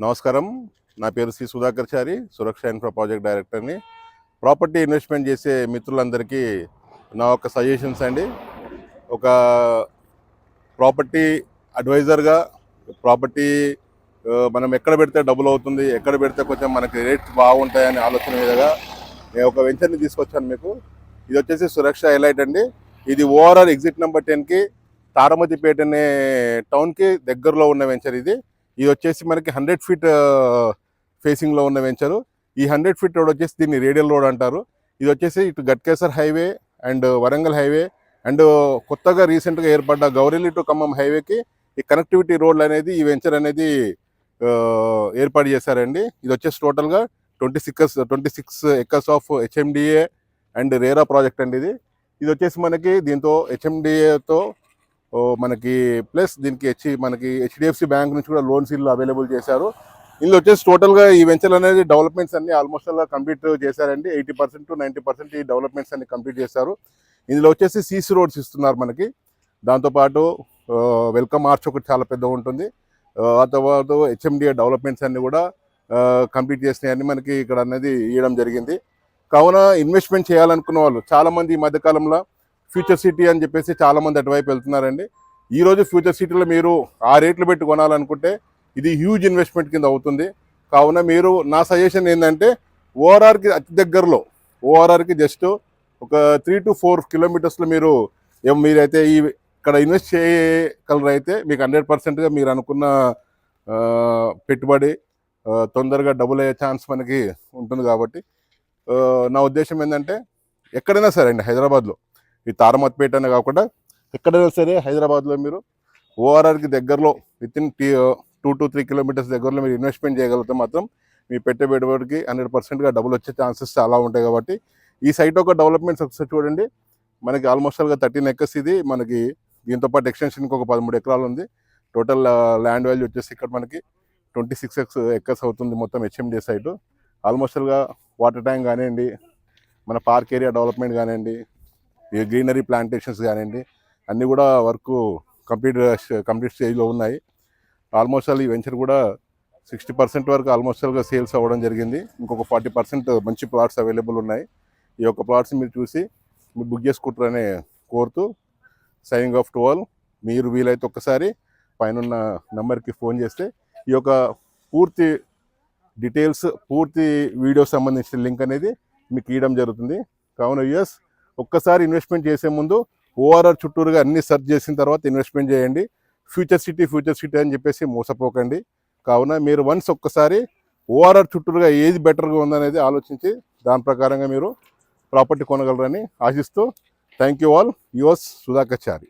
నమస్కారం. నా పేరు శ్రీ సుధాకర్ చారి, సురక్ష ఇన్ఫ్రా ప్రాజెక్ట్ డైరెక్టర్ని. ప్రాపర్టీ ఇన్వెస్ట్మెంట్ చేసే మిత్రులందరికీ నా ఒక సజెషన్స్ అండి. ఒక ప్రాపర్టీ అడ్వైజర్గా ప్రాపర్టీ మనం ఎక్కడ పెడితే డబుల్ అవుతుంది, ఎక్కడ పెడితే కొంచెం మనకి రేట్స్ బాగుంటాయని ఆలోచన మీదుగా నేను ఒక వెంచర్ని తీసుకొచ్చాను మీకు. ఇది వచ్చేసి సురక్ష హైలైట్ అండి. ఇది ఓఆర్ఆర్ ఎగ్జిట్ నెంబర్ 10కి తారమతిపేట అనే టౌన్కి దగ్గరలో ఉన్న వెంచర్ ఇది. ఇది వచ్చేసి మనకి 100 ఫీట్ ఫేసింగ్లో ఉన్న వెంచరు. ఈ 100 ఫీట్ రోడ్ వచ్చేసి దీన్ని రేడియల్ రోడ్ అంటారు. ఇది వచ్చేసి ఇటు Ghatkesar highway and Warangal highway and కొత్తగా రీసెంట్గా ఏర్పడ్డ గౌరెల్లి టు ఖమ్మం హైవేకి ఈ కనెక్టివిటీ రోడ్లు అనేది ఈ వెంచర్ అనేది ఏర్పాటు చేశారండి. ఇది వచ్చేసి టోటల్గా 26 acres of HMDA and RERA project అండి ఇది. ఇది వచ్చేసి మనకి దీంతో హెచ్ఎండిఏతో మనకి ప్లస్ దీనికి మనకి హెచ్డిఎఫ్సి బ్యాంక్ నుంచి కూడా లోన్స్ ఇల్లు అవైలబుల్ చేశారు. ఇందులో వచ్చేసి టోటల్గా ఈ వెంచర్ అనేది డెవలప్మెంట్స్ అన్ని ఆల్మోస్ట్ అలా కంప్లీట్ చేశారండి. 80% to 90% ఈ డెవలప్మెంట్స్ అన్ని కంప్లీట్ చేశారు. ఇందులో వచ్చేసి సీసీ రోడ్స్ ఇస్తున్నారు మనకి. దాంతోపాటు వెల్కమ్ ఆర్చ్ ఒకటి చాలా పెద్దగా ఉంటుంది. ఆ తర్వాత హెచ్ఎండిఏ డెవలప్మెంట్స్ అన్ని కూడా కంప్లీట్ చేసినాయని మనకి ఇక్కడ అనేది ఇవ్వడం జరిగింది. కావున ఇన్వెస్ట్మెంట్ చేయాలనుకున్న వాళ్ళు చాలామంది ఈ మధ్యకాలంలో ఫ్యూచర్ సిటీ అని చెప్పేసి చాలామంది అటువైపు వెళ్తున్నారండి. ఈరోజు ఫ్యూచర్ సిటీలో మీరు ఆ రేట్లు పెట్టి కొనాలనుకుంటే ఇది హ్యూజ్ ఇన్వెస్ట్మెంట్ కింద అవుతుంది. కావున మీరు నా సజెషన్ ఏంటంటే ఓఆర్ఆర్కి అతి దగ్గరలో ఓఆర్ఆర్కి జస్ట్ ఒక 3 to 4 కిలోమీటర్స్లో మీరైతే ఇక్కడ ఇన్వెస్ట్ చేయగలరు. అయితే మీకు 100%గా మీరు అనుకున్న పెట్టుబడి తొందరగా డబుల్ అయ్యే ఛాన్స్ మనకి ఉంటుంది. కాబట్టి నా ఉద్దేశం ఏంటంటే ఎక్కడైనా సరే అండి, హైదరాబాద్లో ఈ తారమతిపేట అనే కాకుండా ఎక్కడైనా సరే హైదరాబాద్లో మీరు ఓఆర్ఆర్కి దగ్గరలో వితిన్ 2 to 3 కిలోమీటర్స్ దగ్గరలో మీరు ఇన్వెస్ట్మెంట్ చేయగలిగితే మాత్రం మీ పెట్టుబడికి 100%గా డబుల్ వచ్చే ఛాన్సెస్ చాలా ఉంటాయి. కాబట్టి ఈ సైట్ ఒక డెవలప్మెంట్స్ ఒకసారి చూడండి. మనకి ఆల్మోస్ట్గా 13 ఎకర్స్ ఇది. మనకి దీంతోపాటు ఎక్స్టెన్షన్కి ఒక 13 ఎకరాలు ఉంది. టోటల్ ల్యాండ్ వాల్యూ వచ్చేసి ఇక్కడ మనకి 26 ఎకర్స్ అవుతుంది మొత్తం హెచ్ఎండి సైటు. ఆల్మోస్ట్గా వాటర్ ట్యాంక్ కానివ్వండి, మన పార్క్ ఏరియా డెవలప్మెంట్ కానివ్వండి, ఈ గ్రీనరీ ప్లాంటేషన్స్ కానివ్వండి, అన్నీ కూడా వర్క్ కంప్లీట్ స్టేజ్లో ఉన్నాయి. ఆల్మోస్ట్ ఈ వెంచర్ కూడా 60% వరకు ఆల్మోస్ట్గా సేల్స్ అవ్వడం జరిగింది. ఇంకొక 40% మంచి ప్లాట్స్ అవైలబుల్ ఉన్నాయి. ఈ యొక్క ప్లాట్స్ మీరు చూసి మీరు బుక్ చేసుకుంటారనే కోరుతూ సైనింగ్ ఆఫ్ టు ఆల్. మీరు వీలైతే ఒక్కసారి పైన నెంబర్కి ఫోన్ చేస్తే ఈ యొక్క పూర్తి డీటెయిల్స్, పూర్తి వీడియో సంబంధించిన లింక్ అనేది మీకు ఇవ్వడం జరుగుతుంది. కావున ఒక్కసారి ఇన్వెస్ట్మెంట్ చేసే ముందు ఓఆర్ఆర్ చుట్టూరుగా అన్ని సెర్చ్ చేసిన తర్వాత ఇన్వెస్ట్మెంట్ చేయండి. ఫ్యూచర్ సిటీ అని చెప్పేసి మోసపోకండి. కావున మీరు ఒక్కసారి ఓఆర్ఆర్ చుట్టూరుగా ఏది బెటర్గా ఉందనేది ఆలోచించి దాని ప్రకారంగా మీరు ప్రాపర్టీ కొనగలరని ఆశిస్తూ thank you all. Yours Sudhakar Chari.